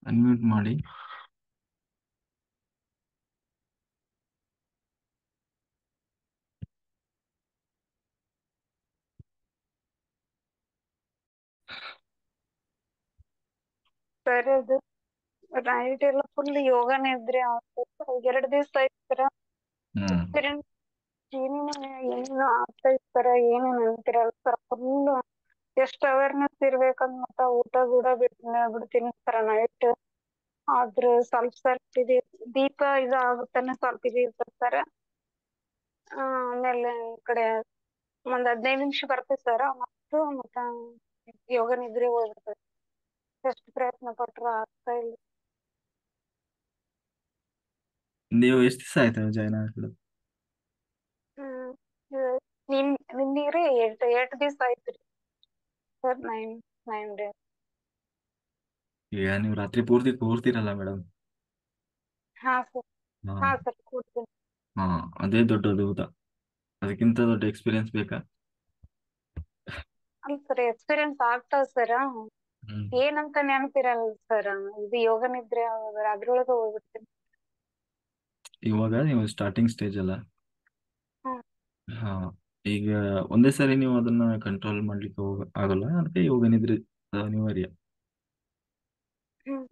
Unmute ಮಾಡಿ. Sir ಅದು night ಎಲ್ಲ ಫುಲ್ ಯೋಗನೇ ಇದ್ರಿ 2 ದಿವಸ ಆಯ್ತರ ಹ್ಮ್ ಏನೇನು ಆಗ್ತಾ ಇರ್ತಾರ ಏನೇನು ಅಂತಿರಲ್ಲ ಸರ್ ಫುಲ್ ಎಷ್ಟ್ ಅವೇರ್ನೆಸ್ ಇರ್ಬೇಕಂತ ಮತ್ತ ಊಟ ಕೂಡ ಬಿಡ್ತೀನಿ ಸರ್ ನೈಟ್ ಆದ್ರ ಸ್ವಲ್ಪ ಇದೆ ದೀಪ ಇದು ಆಗುತ್ತಾನೆ ಸ್ವಲ್ಪ ಇದು ಇರ್ತದೆ ಸರ್. ಆಮೇಲೆ ಈ ಕಡೆ ಒಂದ್ 15 ನಿಮಿಷ ಬರ್ತದೆ ಸರ್ ಮತ್ತ ಯೋಗ ನಿದ್ರೆ ಹೋಗ್ಬಿಡ್ತದೆ. ಎಷ್ಟು ಪ್ರಯತ್ನ ಪಟ್ರು ಆಗ್ತಾ ಇಲ್ಲ. ನೀವು ಎಷ್ಟು ದಿವಸ ಆಯ್ತು ಜಾಯ್ನ್ ಆಗ್ಬಿಡು? ಹ್ಮ್ ನಿನ್ನಿಗ್ರಿ 8 ದಿವಸ ಆಯ್ತ್ರಿ ಸರ್. 9 ಡೇಸ್. ಈಗ ನೀವು ರಾತ್ರಿ ಪೂರ್ತಿ ಕೂರ್ತೀರಲ್ಲ ಮೇಡಮ್. ಹಾ ಸರ್. ಹಾ ಹಾ ಸರ್ ಕೂಡ್ತೀನಿ. ಹಾ, ಅದೇ ದೊಡ್ಡ ಅದ್ಭುತ. ಅದಕ್ಕಿಂತ ದೊಡ್ಡ ಎಕ್ಸ್ಪೀರಿಯನ್ಸ್ ಬೇಕಾ? ಅಲ್ಲ ಸರ್ ಎಕ್ಸ್ಪೀರಿಯನ್ಸ್ ಆಗ್ತಾವ ಸರ್. ಹ್ಮ್ ಏನಂತ ನೆನಪಿರಲ್ಲ ಸರ್. ಇದು ಯೋಗ ನಿದ್ರೆ ಅದ್ರೊಳಗ ಹೋಗ್ಬಿಡ್ತೀನಿ. ಇವಾಗ ನೀವು ಸ್ಟಾರ್ಟಿಂಗ್ ಸ್ಟೇಜ್ ಅಲ್ಲ. ಹ್ಮ್ ಹಾ, ಈಗ ಒಂದೇ ಸಾರಿ ನೀವು ಅದನ್ನ ಕಂಟ್ರೋಲ್ ಮಾಡ್ಲಿಕ್ಕೆ ಆಗಲ್ಲ. ಅದಕ್ಕೆ ಯೋಗ ನಿದ್ರೆ ಅನಿವಾರ್ಯ. ಹ್ಮ್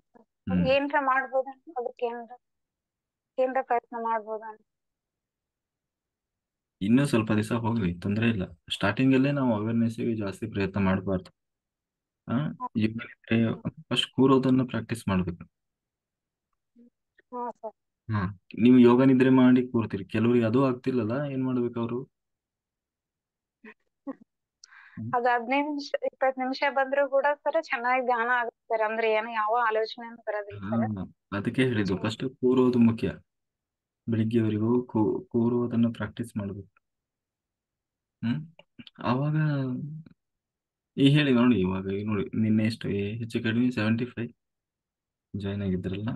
ಹ್ಮ್ ಏನ್ರ ಮಾಡ್ಬೋದ ಅದಕ್ಕೆ ಏನ್ರ ಪ್ರಯತ್ನ ಮಾಡ್ಬೋದ? ಇನ್ನೂ ಸ್ವಲ್ಪ ದಿವಸ ಹೋಗ್ಲಿ, ತೊಂದರೆ ಇಲ್ಲ. ಸ್ಟಾರ್ಟಿಂಗ್ ಅಲ್ಲೇ ನಾವು ಅವೇರ್ನೆಸ್ಗೆ ಜಾಸ್ತಿ ಪ್ರಯತ್ನ ಮಾಡಬಾರ್ದು. ಹಾ, ಯೋಗ ನಿದ್ರೆ ಫಸ್ಟ್ ಕೂರೋದನ್ನ ಪ್ರಾಕ್ಟೀಸ್ ಮಾಡ್ಬೇಕು. ಹಾ ಸರ್. ಹಾ, ನೀವು ಯೋಗ ನಿದ್ರೆ ಮಾಡಿ ಕೂರ್ತೀರಿ, ಕೆಲವರಿಗೆ ಅದು ಆಗ್ತಿಲ್ಲಲ್ಲ, ಏನ್ ಮಾಡ್ಬೇಕು ಅವರು? ಅದು 15 ನಿಮಿಷ 20 ನಿಮಿಷ ಬಂದ್ರು ಕೂಡ ಸರ್ ಚೆನ್ನಾಗಿ ಧ್ಯಾನ ಆಗುತ್ತೆ ಸರ್. ಅಂದ್ರೆ ಏನು ಯಾವ ಆಲೋಚನೆ ಬರೋದಿಲ್ಲ ಹಾ, ಸರ್. ಅದಕ್ಕೆ ಹೇಳಿದ್ದು ಫಸ್ಟ್ ಕೂರೋದು ಮುಖ್ಯ. ಬೆಳಿಗ್ಗೆವರೆಗೂ ಕೂರುವುದನ್ನು ಪ್ರಾಕ್ಟೀಸ್ ಮಾಡಬೇಕು. ಹ್ಮ್ ಆವಾಗ ಈಗ ಹೇಳಿ ನೋಡಿ. ಇವಾಗ ಈಗ ನೋಡಿ, ನಿನ್ನೆ ಎಷ್ಟು ಹೆಚ್ಚು ಕಡಿಮೆ 75 ಜಾಯ್ನ್ ಆಗಿದ್ರಲ್ಲ.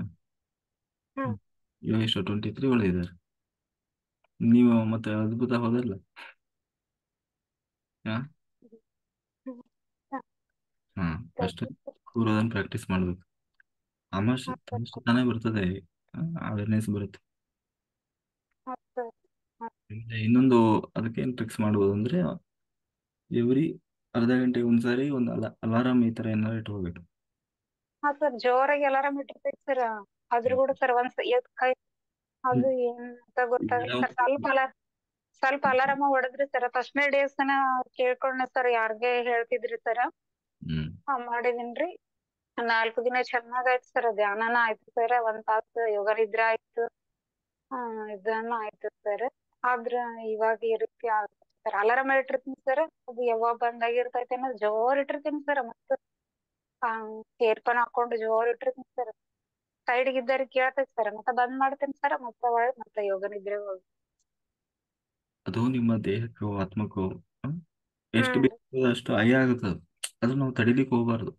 ಹ್ಮ್ ಇವಾಗ ಎಷ್ಟು 23 ಒಳ್ಳೆಯಿದ್ದಾರೆ. ನೀವು ಮತ್ತೆ ಅದ್ಭುತ ಹೋದಲ್ಲ. ಹಾ ಹ್ಮ್ ಹಾ, ಹಾ, thank ಫಸ್ಟ್ you sir. ಕೂರೋದನ್ನು ಪ್ರಾಕ್ಟೀಸ್ ಮಾಡ್ಬೇಕು. ಆಮಷ್ಟು ಹಾ ಸರ್. ತಾನೇ ಬರ್ತದೆ, ಅವೇರ್ನೆಸ್ ಬರುತ್ತೆ. ಹಾ ಸರ್. ಹಾ ಮತ್ತೆ ಇನ್ನೊಂದು ಅದಕ್ಕೇನು ಟ್ರಿಕ್ಸ್ ಮಾಡ್ಬೋದು ಅಂದ್ರೆ, ಎವ್ರಿ ಅರ್ಧ ಗಂಟೆಗೆ ಒಂದ್ಸಾರಿ ಒಂದು ಅಲಾರಾಮ್ ಈ ತರ ಏನಾರು ಇಟ್ಕೋಬೇಕು. ಹಾ ಸರ್ ಜೋರಾಗಿ ಅಲಾರಾಮ್ ಇಟ್ಟಿರ್ತೈತಿ ಸರ್. ಆದ್ರೂ ಕೂಡ ಸರ್ ಎದ್ ಕೈ ಅದು ಏನ್ ಅಂತ ಗೊತ್ತಾಗಲ್ಲ ಸರ್. ಸ್ವಲ್ಪ ಅಲಾರಾಮ ಹೊಡೆದ್ರಿ ಸರ್. ಫಸ್ಟ್ನೇ ಡೇಸ್ ಕೇಳ್ಕೊಂಡೆ ಸರ್, ಯಾರ್ಗೆ ಹೇಳ್ತಿದ್ರಿ ಸರ್. ಹ್ಮ್ ಮಾಡಿದೀನ್ರಿ. 4 ದಿನ ಚೆನ್ನಾಗಾಯ್ತು ಸರ್. ಧ್ಯಾನನ ಆಯ್ತು ಸರ್. 1 ತಾಸು ಯೋಗ ನಿದ್ರೆ ಆಯ್ತು. ಇದನ್ನ ಆಯ್ತು ಸರ್. ಆದ್ರ ಇವಾಗ ಈ ರೀತಿ ಆಗುತ್ತೆ ಸರ್. ಅಲಾರಾಮ ಇಟ್ಟಿರ್ತೀನಿ ಸರ್, ಅದು ಯಾವಾಗ ಬಂದಾಗಿರ್ತೈತೆ ಅನ್ನೋದು ಜೋರ್ ಇಟ್ಟಿರ್ತೀನಿ ಸರ್. ಮತ್ತ ಏರ್ಫೋನ್ ಹಾಕೊಂಡು ಜೋರ್ ಇಟ್ಟಿರ್ತೀನಿ ಸರ್. ಸೈಡ್ಗೆ ಇದ್ದವ್ರಿಗೆ ಕೇಳ್ತೈತಿ ಸರ್. ಮತ್ತೆ ಬಂದ್ ಮಾಡ್ತೀನಿ ಸರ್. ಮತ್ತೆ ಯೋಗ ನಿದ್ರೆ ಹೋಗಿ. ಅದು ನಿಮ್ಮ ದೇಹಕ್ಕೋ ಆತ್ಮಕ್ಕೋ ಎಷ್ಟು ಹ್ಮ್ ಬೇಕು ಅಷ್ಟು ಅಯ ಆಗುತ್ತದೆ. ಅದನ್ನ ನಾವು ತಡಿಲಿಕ್ಕೆ ಹೋಗಬಾರ್ದು.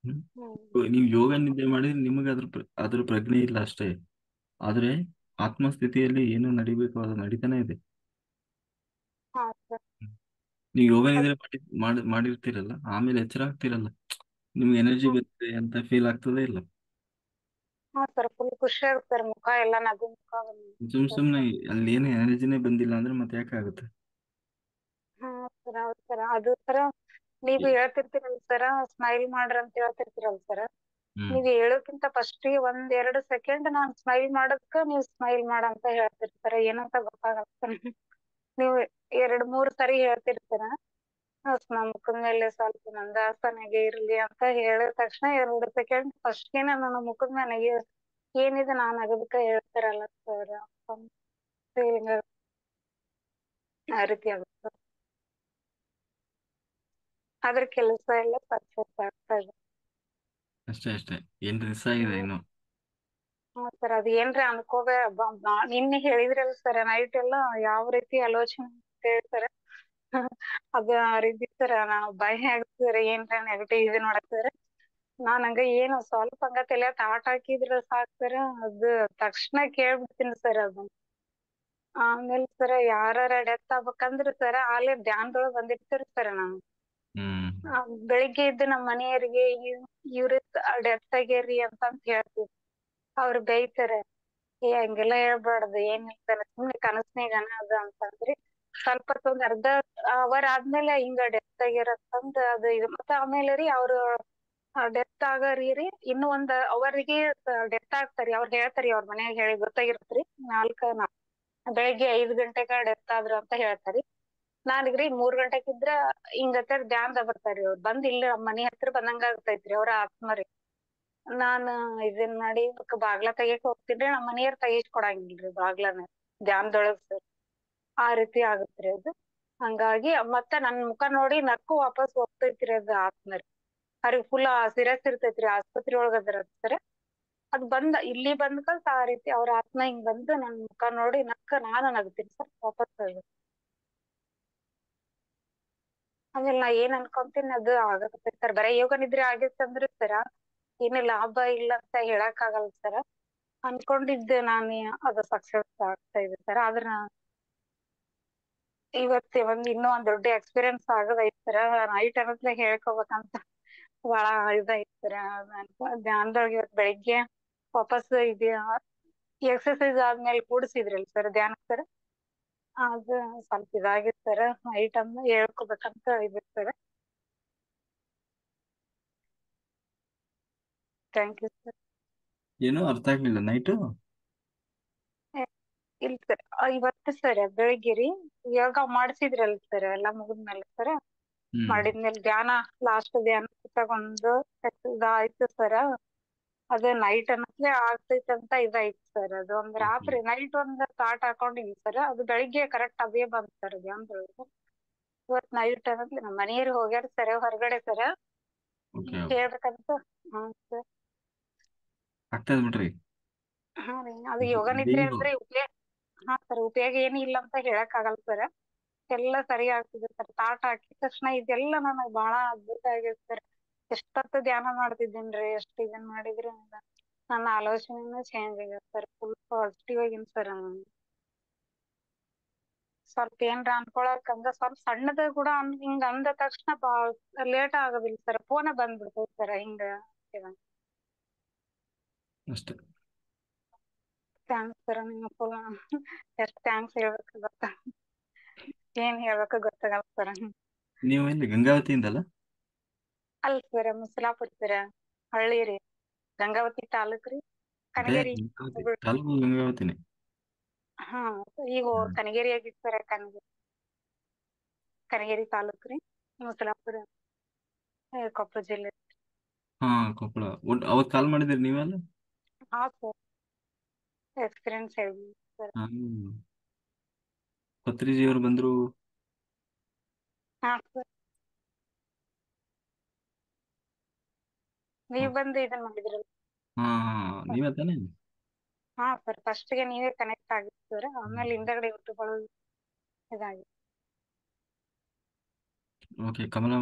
ಹ್ಮ್ ಹ್ಮ್ ನೀವು ಯೋಗ ನಿದ್ದೆ ಮಾಡಿದ್ರೆ ನಿಮಗೆ ಅದ್ರ ಪ್ರಜ್ಞೆ ಇಲ್ಲ ಅಷ್ಟೇ. ಆದ್ರೆ ಆತ್ಮಸ್ಥಿತಿಯಲ್ಲಿ ಏನು ನಡಿಬೇಕು ಅದು ನಡೀತಾನೆ ಇದೆ. ಹಾ ಸರ್. ನೀವು ಯೋಗ ನಿದ್ರೆ ಮಾಡಿರ್ತೀರಲ್ಲ, ಆಮೇಲೆ ಎಚ್ಚರ ಆಗ್ತಿರಲ್ಲ, ನಿಮ್ಗೆ ಎನರ್ಜಿ ಬರುತ್ತೆ ಅಂತ ಫೀಲ್ ಆಗ್ತದೆ ಇಲ್ಲ. ಹಾ ಸರ್ ಫುಲ್ ಖುಷಿ ಆಗುತ್ತೆ ಸರ್. ಮುಖ ಎಲ್ಲ ನಗು ಮುಖ ಸುಮ್ನೆ ಅಲ್ಲಿ ಏನು ಎನರ್ಜಿನೇ ಬಂದಿಲ್ಲ ಅಂದ್ರೆ ಮತ್ತೆ ಯಾಕೆ ಆಗುತ್ತೆ? ಹಾ ಸರ್ ಹೌದ್ ಸರ್. ಅದು ಸರ ನೀವ್ ಹೇಳ್ತಿರ್ತೀರಲ್ಲ ಸರ, ಸ್ಮೈಲ್ ಮಾಡ್ರಿ ಅಂತ ಹೇಳ್ತಿರ್ತೀರಲ್ಲ ಸರ್. ಹ್ಮ್ ನೀವ್ ಹೇಳೋಕ್ಕಿಂತ ಫಸ್ಟಿಗೆ 1-2 ಸೆಕೆಂಡ್ ನಾನ್ ಸ್ಮೈಲ್ ಮಾಡೋದಕ್ಕ ನೀವ್ ಸ್ಮೈಲ್ ಮಾಡಂತ ಹೇಳ್ತಿರ್ತಾರ. ಏನಂತ ಗೊತ್ತಾಗಲ್ಲ sir. ನೀವು 2-3 ಸರಿ ಹೇಳ್ತಿರ್ತೀರ. ನಮ್ಮ ಮುಖದ ಮೇಲೆ ಸ್ವಲ್ಪ ಮಂದಹಾಸನೆಗೆ ಇರ್ಲಿ ಅಂತ ಹೇಳಿದ ತಕ್ಷಣ 2 ಸೆಕೆಂಡ್ ಫಸ್ಟ್ಗೆನೆ ನನ್ನ ಮುಖದ ಮೇಲೆ ಏನಿದೆ ನಾನ್ ನಗದಕ್ಕ ಹೇಳ್ತಾರಲ್ಲ ಸರ್. ಫೀಲಿಂಗ್ ಆ ರೀತಿ ಆಗುತ್ತೆ. ಆದ್ರೆ ಕೆಲಸ ಎಲ್ಲ ಪರ್ಫೆಕ್ಟ್ ಆಗ್ತಾ ಇದೆ. ಅಷ್ಟೇ ಅಷ್ಟೇ. 8 ದಿವಸ ಆಗಿದೆ ಇನ್ನು. ಹಾ ಸರ್. ಅದ್ ಏನ್ರಿ ನಿನ್ನೆ ಹೇಳಿದ್ರಲ್ಲ ಸರ್, ನೈಟ್ ಎಲ್ಲ ಯಾವ ರೀತಿ ಆಲೋಚನೆ ಹೇಳ್ತಾರ ಅದ ಆ ರೀತಿ ಸರ್. ನಾವು ಭಯ ಆಗ್ತದ್ರ ಏನ್ರ ನೆಗೆಟಿವ್ ಇದು ನೋಡಕ್ ಸರ್. ನಾನ್ ಹಂಗ ಏನು ಸ್ವಲ್ಪ ಹಂಗ ತಲೆ ತಾಟ್ ಹಾಕಿದ್ರ ಸಾಕ್ ಸರ್, ಅದು ತಕ್ಷಣ ಕೇಳ್ಬಿಡ್ತೀನಿ ಸರ್ ಅದು. ಆಮೇಲೆ ಸರ್ ಯಾರ ಡೆತ್ ಆಗ್ಬೇಕಂದ್ರ ಸರ್ ಅಲ್ಲೇ ಧ್ಯಾನದೊಳಗ್ ಬಂದಿರ್ತೀರಿ ಸರ್ ನಾನು. ಹ್ಮ್ ಬೆಳಿಗ್ಗೆ ಇದ್ದು ನಮ್ಮ ಮನೆಯವರಿಗೆ ಇವ್ರ ಡೆತ್ ಆಗ್ಯಾರಿ ಅಂತ ಹೇಳ್ತೀವಿ. ಅವ್ರು ಬೈತಾರೆ, ಏ ಹಂಗೆಲ್ಲ ಹೇಳ್ಬಾರ್ದು, ಏನಿಲ್ಲ ಸುಮ್ನೆ ಕನಸ್ನಾಗನ ಅದು ಅಂತಂದ್ರಿ. ಸ್ವಲ್ಪ ಹೊತ್ತು ಒಂದ್ ಅರ್ಧ ಅವರ್ ಆದ್ಮೇಲೆ ಹಿಂಗ ಡೆತ್ ಆಗ್ಯಾರ ಅಂತಂದ್ ಅದು ಇದು. ಮತ್ತ ಆಮೇಲೆ ರೀ ಅವ್ರು ಡೆತ್ ಆಗರಿ ಇನ್ನು ಒಂದ್ ಅವರಿಗೆ ಡೆತ್ ಆಗ್ತಾರಿ. ಅವ್ರು ಹೇಳ್ತಾರಿ, ಅವ್ರ ಮನ್ಯಾಗ ಹೇಳಿ ಗೊತ್ತಾಗಿರತ್ರಿ. ಬೆಳಿಗ್ಗೆ 5 ಗಂಟೆಗ ಡೆತ್ ಆದ್ರು ಅಂತ ಹೇಳ್ತಾರಿ. ನಾನ್ಗ್ರಿ 3 ಗಂಟೆಗಿದ್ರ ಹಿಂಗತ್ತ ಧ್ಯಾನ್ದಾಗ ಬರ್ತಾರಿ. ಅವ್ರು ಬಂದ್ ಇಲ್ಲಿ ನಮ್ಮ ಮನಿ ಹತ್ರ ಬಂದಂಗ ಆಗ್ತೈತ್ರಿ ಅವ್ರ ಆತ್ಮರಿ. ನಾನ್ ಇದನ್ ಮಾಡಿ ಬಾಗ್ಲ ತೆಗಿಯಕ್ ಹೋಗ್ತಿನ್ರಿ, ನಮ್ಮ ಮನಿಯವ್ರ ತೆಗಿಸ್ ಕೊಡಂಗಿಲ್ರಿ ಬಾಗ್ಲನ ಧ್ಯಾನದೊಳಗ್ ಸರ್. ಆ ರೀತಿ ಆಗತ್ರಿ ಅದು. ಹಂಗಾಗಿ ಮತ್ತ ನನ್ ಮುಖ ನೋಡಿ ನಕ್ಕು ವಾಪಸ್ ಹೋಗ್ತೈತ್ರಿ ಅದ್ ಆತ್ಮರಿ. ಅವ್ರಿಗೆ ಫುಲ್ ಸೀರಿಯಸ್ ಇರ್ತೈತ್ರಿ, ಆಸ್ಪತ್ರೆ ಒಳಗ್ ಅದಾರ ಸರ್. ಅದ್ ಬಂದ್ ಇಲ್ಲಿ ಬಂದ್ ಕಲ್ಸ ಆ ರೀತಿ ಅವ್ರ ಆತ್ಮ ಹಿಂಗ್ ಬಂದು ನನ್ ಮುಖ ನೋಡಿ ನಕ್ಕ ನಾನು ನಗ್ತೀನಿ ಸರ್ ವಾಪಸ್ ಹೋಗಿ. ಆಮೇಲೆ ನಾ ಏನ್ ಅನ್ಕೊಂತೀನಿ ಅದು ಆಗತ್ತೆ ಸರ್. ಬರೀ ಯೋಗ ನಿದ್ರೆ ಆಗಿತ್ತಂದ್ರೆ ಸರ ಏನು ಲಾಭ ಇಲ್ಲ ಅಂತ ಹೇಳಕ್ ಆಗಲ್ಲ ಸರ್. ಅನ್ಕೊಂಡಿದ್ದೆ ನಾನು ಅದು ಸಕ್ಸಸ್ ಆಗ್ತಾ ಇದೆ ಸರ್. ಆದ್ರ ಇವತ್ತೇ ಇನ್ನೂ ಒಂದ್ ದೊಡ್ಡ ಎಕ್ಸ್ಪೀರಿಯನ್ಸ್ ಆಗದೈತ್ ಸರ್. ನೈಟ್ ಅನ್ನತ್ಲೆ ಹೇಳ್ಕೊಬೇಕಂತ ಬಹಳ ಇದೈತ್ ಸರ್. ಧ್ಯಾನದೊಳಗೆ ಇವತ್ ಬೆಳಿಗ್ಗೆ ವಾಪಸ್ ಎಕ್ಸರ್ಸೈಸ್ ಆದ್ಮೇಲೆ ಕೂಡ್ಸಿದ್ರಲ್ ಸರ್ ಧ್ಯಾನಕ್ ಸರ್. ಅದು ಸ್ವಲ್ಪ ಇದಾಗಿತ್ತು ಸರ್. ನೈಟ್ ಅಂದ್ ಹೇಳ್ಕೊಬೇಕಂತ ಇದಿತ್ತು ಸರ್. Thank you sir. ಏನೋ ಅರ್ಥ ಆಗ್ಲಿಲ್ಲ ನೈಟು. ಇಲ್ಲ ಸರ್, ಇವತ್ತು ಸರ್ ಬೆಳಿಗ್ಗೆ ರೀ ಯೋಗ ಮಾಡ್ಸಿದ್ರಲ್ ಸರ್ ಎಲ್ಲಾ ಮುಗಿದ್ಮೇಲೆ ಸರ್. ಹ್ಮ್ ಮಾಡಿದ್ಮೇಲೆ ಧ್ಯಾನ ಲಾಸ್ಟ್ ಧ್ಯಾನ ತಗೊಂಡು ಇದಾಯ್ತು ಸರ್. ಅದು ನೈಟ್ ಅನ್ನತ್ಲೆ ಆಗ್ತೈತೆ ಅಂತ ಇದಾಯ್ತು ಸರ್. ಅದು ಒಂದ್ ರಾತ್ರಿ ನೈಟ್ ಒಂದ್ ತಾಟ್ ಹಾಕೊಂಡಿನಿ ಸರ್. ಅದು ಬೆಳಿಗ್ಗೆ ಕರೆಕ್ಟ್ ಅದೇ ಬಂತ್ ಸರ್ ಧ್ಯಾನದೊಳಗೆ. ಇವತ್ ನೈಟ್ ಅನ್ನತ್ಲೆ ನಮ್ಮ ಮನೆಯವ್ರು ಹೋಗ್ಯಾರ ಸರ್ ಹೊರಗಡೆ ಸರ್. ಓಕೆ ಹೇಳ್ಬೇಕಂತ. ಹ್ಮ್ ಸರ್. ಆಗ್ತದ ಬಿಡ್ರಿ. ಹಾ ರೀ, ಅದು ಯೋಗ ನಿದ್ರೆ ಅಂದ್ರೆ ಹಾ ಸರ್ ಉಪಯೋಗ ಏನು ಇಲ್ಲ ಅಂತ ಹೇಳಕ್ ಆಗಲ್ಲ ಸರ್. ಎಲ್ಲ ಸರಿ ಆಗ್ತದೆ ಸರ್. ತಾಟ ಹಾಕಿದ ತಕ್ಷಣ ಇದೆಲ್ಲ ನನಗ್ ಬಹಳ ಅದ್ಭುತ ಆಗೈತೆ ಸರ್. ಎಷ್ಟೊತ್ತು ಧ್ಯಾನ ಮಾಡ್ತಿದ್ದೇನ್ರಿ, ಎಷ್ಟು ಇದನ್ ಮಾಡಿದ್ರು ನನ್ನ ಆಲೋಚನೆನೂ ಚೇಂಜ್ ಆಗ್ಯದ ಸರ್. ಫುಲ್ ಪಾಸಿಟಿವ್ ಆಗಿನ್ ಸರ್ ನಾನು. ಸ್ವಲ್ಪ ಏನ್ರ ಅನ್ಕೊಳಕ್ ಹಂಗ ಸ್ವಲ್ಪ ಸಣ್ಣದ ಕೂಡ ಹಿಂಗ ಅಂದ ತಕ್ಷಣ ಲೇಟ್ ಆಗೋದಿಲ್ಲ ಸರ್. ಫೋನ ಬಂದ್ಬಿಡ್ತೈತೆ ಸರ್ ಹಿಂಗ. ಅಷ್ಟೇ. Thanks sir. ನಿಮ್ಮ ಫುಲ್ ಎಷ್ಟ್ ಥ್ಯಾಂಕ್ಸ್ ಹೇಳ್ಬೇಕು ಗೊತ್ತಾ, ಏನ್ ಹೇಳ್ಬೇಕು ಗೊತ್ತಾಗಲ್ಲ ಸರ್. ನೀವು ಎಲ್ಲಿ ಗಂಗಾವತಿಯಿಂದಲ್ಲ? ಅಲ್ಲ ಸರ್ ಮುಸಲಾಪುರ್ ಸರ್, ಹಳ್ಳಿ ರೀ, ಗಂಗಾವತಿ ತಾಲೂಕ್ ರೀ, ಅದೇ ಕನಗೇರಿ. ಗಂಗಾವತಿ ತಾಲೂಕು ಗಂಗಾವತಿನೇ. ಹಾ ಈಗ ಕನಗೇರಿ ಆಗಿತ್ತು ಸರ್. ಕನಗೇರಿ ತಾಲೂಕ್ ರೀ, ಮುಸಲಾಪುರ, ಕೊಪ್ಪಳ ಜಿಲ್ಲೆ. ಹಾ ಕೊಪ್ಪಳ. ಅವತ್ ಕಾಲ್ ಮಾಡಿದಿರಿ ನೀವೆಲ್ಲ? ಹಾ ಸರ್, ಎಕ್ಸ್ಪೀರಿಯನ್ಸ್ ಹೇಳಿ ಸರ್. ಪತ್ರಿಜಿಯವರು ಬಂದ್ರು. ಹಾ ಸರ್, ನೀವ್ ಬಂದು ಇದನ್ ಮಾಡಿದ್ರಲ್ಲ. ಹಾ ನೀವೇ ತಾನೇ? ಹಾ ಸರ್, ಫಸ್ಟ್ ಗೆ ನೀವೇ ಕನೆಕ್ಟ್ ಆಗಿತ್ತು ಸರ್. ಆಮೇಲೆ ಹಿಂದಗಡೆ ಯೂಟ್ಯೂಬ್ ಇದಾಗಿ. Okay Kamala,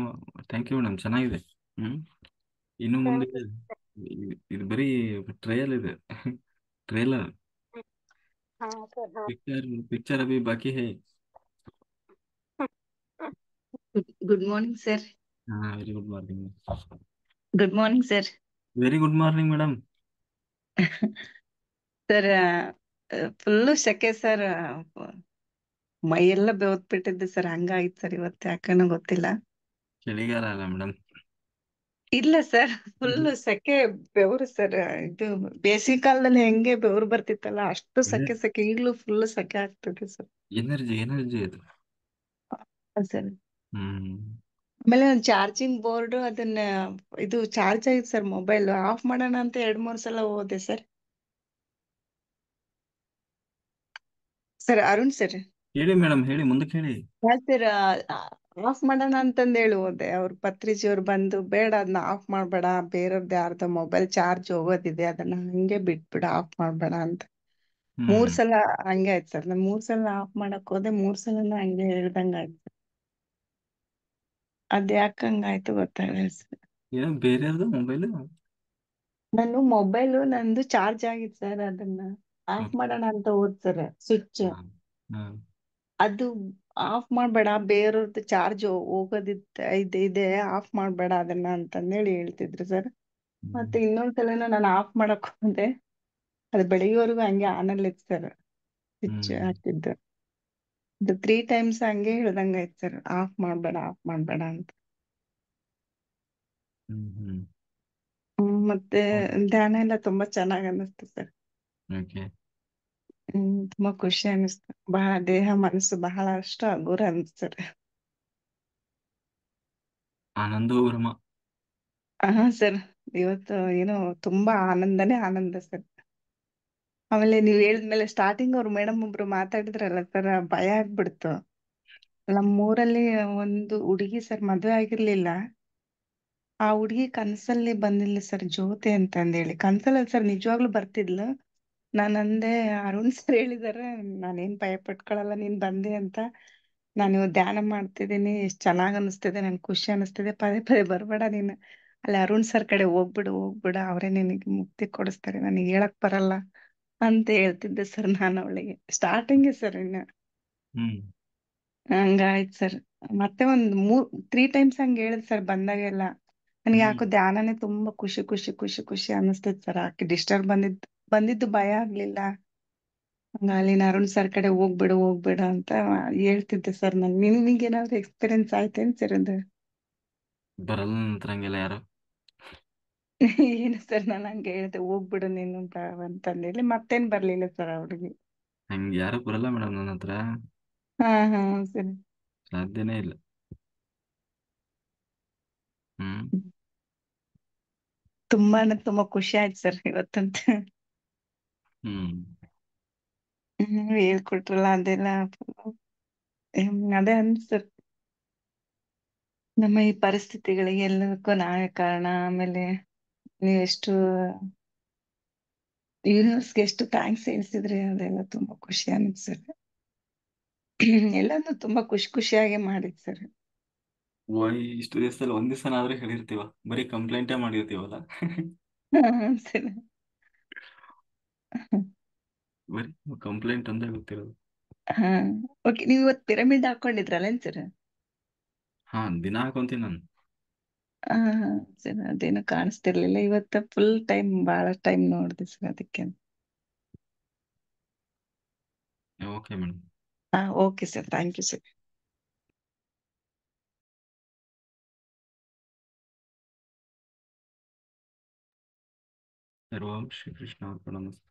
thank you madam, ಚೆನ್ನಾಗಿದೆ. ಇನ್ನು ಮುಂದೆ ಇದು ಬರೀ ಟ್ರಯಲ್ ಇದೆ. ಟ್ರೇಲರ್. ಹಾ ಸರ್. ಹಾ ಪಿಕ್ಚರ್ ಪಿಕ್ಚರ್ ಅಭಿ ಬಾಕಿ high. Good morning, sir. Very good morning. Good morning, sir. Very good morning madam. Sir full ಸೆಕೆ ಸರ್. ಮೈಯೆಲ್ಲ ಬೆವತ್ಬಿಟ್ಟಿದ್ದೆ ಸರ್. ಹಂಗಾಯ್ತು ಸರ್ ಇವತ್ತು, ಯಾಕನೋ ಗೊತ್ತಿಲ್ಲ. ಚಳಿಗಾಲ ಅಲ್ಲ ಮೇಡಮ್. ಇಲ್ಲ ಸರ್, ಫುಲ್ ಸೆಕೆ ಬೆವರು ಸರ್. ಇದು ಬೇಸಿಗೆ ಕಾಲದಲ್ಲಿ ಹೆಂಗೆ ಬೆವರು ಬರ್ತಿತ್ತಲ್ಲ, ಅಷ್ಟು ಸೆಕೆ ಈಗ್ಲೂ ಫುಲ್ ಸೆಕೆ ಆಗ್ತದೆ ಸರ್. ಎನರ್ಜಿ ಅದು. ಸರ್ ಹ್ಮ್ ಆಮೇಲೆ ಚಾರ್ಜಿಂಗ್ ಬೋರ್ಡ್ ಅದನ್ನ ಇದು ಚಾರ್ಜ್ ಆಯ್ತು ಸರ್. ಮೊಬೈಲ್ ಆಫ್ ಮಾಡೋಣ ಅಂತ 2-3 ಸಲ ಹೋದೆ ಸರ್. Sir Arun sir. ಹೇಳಿ ಮೇಡಮ್, ಹೇಳಿ, ಮುಂದಕ್ಕೆ ಹೇಳಿ. ಸರ್ ಆಫ್ ಮಾಡೋಣ ಅಂತಂದು ಹೇಳಿ ಹೋದೆ. ಅವ್ರ ಪತ್ರಿಜಿಯವ್ರು ಬಂದು, ಬೇಡ ಅದನ್ನ ಆಫ್ ಮಾಡ್ಬೇಡ, ಬೇರೆಯವ್ರದ್ದು ಯಾರ್ದೋ ಮೊಬೈಲ್ ಚಾರ್ಜ್ ಹೋಗೋದಿದೆ, ಅದನ್ನ ಹಂಗೆ ಬಿಟ್ಬಿಡ, ಆಫ್ ಮಾಡ್ಬೇಡ ಅಂತ. 3 ಸಲ ಹಂಗೆ ಆಯ್ತು ಸರ್. ನಾನು 3 ಸಲ ಆಫ್ ಮಾಡಕ್ ಹೋದೆ, 3 ಸಲ ಹಂಗೆ ಹೇಳ್ದಂಗ ಆಯ್ತು. ಅದ್ ಯಾಕೆ ಹಂಗಾಯ್ತು ಗೊತ್ತಾಗಲ್ಲ ಸರ್. ಏನೋ ಬೇರೆಯವ್ರದ್ದು ಮೊಬೈಲ್. ನಾನು ಮೊಬೈಲು ನಂದು ಚಾರ್ಜ್ ಆಗಿತ್ತು ಸರ್. ಅದನ್ನ ಆಫ್ ಮಾಡೋಣ ಅಂತ ಹೋದ್ ಸರ್ ಸ್ವಿಚ್. ಅದು ಆಫ್ ಮಾಡ್ಬೇಡ, ಬೇರೆಯವ್ರದ್ದು ಚಾರ್ಜ್ ಇದೆ ಆಫ್ ಮಾಡ್ಬೇಡ ಅದನ್ನ ಅಂತಂದೇಳಿ ಹೇಳ್ತಿದ್ರು ಸರ್. ಮತ್ತೆ ಇನ್ನೊಂದ್ಸಲನ ನಾನು ಆಫ್ ಮಾಡಕ್ ಹೋದೆ, ಅದು ಬೆಳಗ್ಗೆವರೆಗೂ ಹಂಗೆ ಆನಲ್ಲಿ ಇತ್ತು ಸರ್, ಸ್ವಿಚ್ ಹಾಕಿದ್ದು. ಇದು 3 ಟೈಮ್ಸ್ ಹಂಗೆ ಹೇಳ್ದಂಗಾಯ್ತು ಸರ್, ಆಫ್ ಮಾಡ್ಬೇಡ ಅಂತ. ಮತ್ತೆ ಧ್ಯಾನ ಎಲ್ಲ ತುಂಬಾ ಚೆನ್ನಾಗ್ ಅನ್ನಿಸ್ತು ಸರ್. ಓಕೆ. ತುಂಬಾ ಖುಷಿ ಅನಿಸ್ತು, ಬಹಳ ದೇಹ ಮನಸ್ಸು ಬಹಳಷ್ಟು ಹಗುರ ಅನಿಸ್ತು ಸರ್. ಆನಂದೋಗ್ರಮ. ಹಾ ಸರ್, ಇವತ್ತು ಏನೋ ತುಂಬಾ ಆನಂದನೇ ಆನಂದ ಸರ್. ಆಮೇಲೆ ನೀವ್ ಹೇಳಿದ್ಮೇಲೆ ಸ್ಟಾರ್ಟಿಂಗ್ ಅವ್ರು ಮೇಡಮ್ ಒಬ್ರು ಮಾತಾಡಿದ್ರಲ್ಲ ಸರ್, ಭಯ ಆಗ್ಬಿಡ್ತು. ನಮ್ಮೂರಲ್ಲಿ ಒಂದು ಹುಡುಗಿ ಸರ್ ಮದ್ವೆ ಆಗಿರ್ಲಿಲ್ಲ, ಆ ಹುಡುಗಿ ಕನ್ಸಲ್ಲಿ ಬಂದಿಲ್ಲ ಸರ್, ಜ್ಯೋತಿ ಅಂತಂದೇಳಿ. ಕನ್ಸಲ್ಲ ಸರ್, ನಿಜವಾಗ್ಲೂ ಬರ್ತಿದ್ಲು. ನಾನಂದೆ ಅರುಣ್ ಸರ್ ಹೇಳಿದಾರೆ, ನಾನೇನ್ ಭಯ ಪಟ್ಕೊಳಲ್ಲ, ನೀನ್ ಬಂದೆ ಅಂತ. ನಾನು ಇವತ್ತು ಧ್ಯಾನ ಮಾಡ್ತಿದ್ದೀನಿ, ಎಷ್ಟ್ ಚೆನ್ನಾಗ್ ಅನಿಸ್ತಿದೆ, ನನ್ ಖುಷಿ ಅನಿಸ್ತಿದೆ, ಪದೇ ಪದೇ ಬರ್ಬೇಡ ನೀನು, ಅಲ್ಲಿ ಅರುಣ್ ಸರ್ ಕಡೆ ಹೋಗ್ಬಿಡು, ಅವರೇ ನಿನಗೆ ಮುಕ್ತಿ ಕೊಡಿಸ್ತಾರೆ, ನನಗೆ ಹೇಳಕ್ ಬರಲ್ಲ ಅಂತ ಹೇಳ್ತಿದ್ದೆ ಸರ್ ನಾನು ಅವಳಿಗೆ. ಸ್ಟಾರ್ಟಿಂಗ್ ಸರ್ ಇನ್ನು ಹಂಗಾಯ್ತು ಸರ್. ಮತ್ತೆ ಒಂದ್ 3 ಟೈಮ್ಸ್ ಹಂಗ ಹೇಳಿದ್ ಸರ್ ಬಂದಾಗೆಲ್ಲ. ನನ್ಗೆ ಯಾಕೋ ಧ್ಯಾನನೇ ತುಂಬಾ ಖುಷಿ ಅನಿಸ್ತೈತ್ ಸರ್. ಆಕೆ ಡಿಸ್ಟರ್ಬ್ ಬಂದಿದ್ದು ಭಯ ಆಗ್ಲಿಲ್ಲ. ಹಂಗ ಅಲ್ಲಿನ ಅರುಣ್ ಸರ್ ಕಡೆ ಹೋಗ್ಬಿಡು ಅಂತ ಹೇಳ್ತಿದ್ದೆ ಸರ್ ನಾನು. ನಿಮ್ಗೇನಾದ್ರು ಎಕ್ಸ್ಪೀರಿಯನ್ಸ್ ಆಯ್ತೇನ್ ಸರ್ ಅದು? ಬರಲ್ಲ ನಂತರ ಹಂಗೆಲ್ಲ ಯಾರು. ಏನು ಸರ್, ನಾನು ಹಂಗೆ ಹೇಳ್ದೆ ಹೋಗ್ಬಿಡು ನೀನು ಅಂತಂದೇಳಿ, ಮತ್ತೇನ್ ಬರ್ಲಿಲ್ಲ ಸರ್ ಆ ಹುಡುಗಿ. ಹಂಗೆ ಯಾರು ಬರಲ್ಲ ಮೇಡಮ್ ನನ್ನ ಹತ್ರ, ಹಾ ಸರಿ. ಸಾಧ್ಯನೇ ಇಲ್ಲ. ತುಂಬಾ ಅಂದ್ರೆ ತುಂಬಾ ಖುಷಿ ಆಯ್ತು ಸರ್ ಇವತ್ತಂತ. ಹೇಳ್ಕೊಟ್ರಲ್ಲ ಅದೆಲ್ಲ ಅದೇ ಅನ್ಸರ್, ನಮ್ಮ ಈ ಪರಿಸ್ಥಿತಿಗಳಿಗೆ ಎಲ್ಲದಕ್ಕೂ ನಾವೇ ಕಾರಣ. ಆಮೇಲೆ ನೀವೆಷ್ಟು ಯೂನಿವರ್ಸ್ಗೆ ಎಷ್ಟು ಥ್ಯಾಂಕ್ಸ್ ಹೇಳ್ತಿದ್ರಿ, ಅದೆಲ್ಲ ತುಂಬಾ ಖುಷಿ ಅನ್ಸರ್. ಎಲ್ಲಾನು ತುಂಬಾ ಖುಷಿಯಾಗಿ ಮಾಡಿದ್ ಸರ್. ಇಷ್ಟು ದಿವಸದಲ್ಲಿ ಒಂದ್ ದಿವಸನಾದ್ರೂ ಹೇಳಿರ್ತೀವ, ಬರೀ ಕಂಪ್ಲೇಂಟೇ ಮಾಡಿರ್ತೀವಲ್ಲ. ಸರಿ. ಬರೀ ಕಂಪ್ಲೇಂಟ್ ಅಂದೇ ಗೊತ್ತಿರೋದು. ಹಾ ಓಕೆ. ನೀವ್ ಇವತ್ತು ಪಿರಮಿಡ್ ಹಾಕೊಂಡಿದ್ರಲ್ಲೇನ್ ಸರ್? ಹಾ, ದಿನ ಹಾಕೊಂತೀನಿ ನಾನು. ಹಾ ಸರ್, ಅದೇನು ಕಾಣಿಸ್ತಿರ್ಲಿಲ್ಲ. ಇವತ್ತು ಫುಲ್ ಟೈಮ್, ಬಹಳ ಟೈಮ್ ನೋಡಿದೆ ಸರ್, ಅದಕ್ಕೆ. Okay madam. Okay sir, thank you sir. ಸರ್ವಂ ಶ್ರೀಕೃಷ್ಣ ಅರ್ಪಣಮಸ್ತು.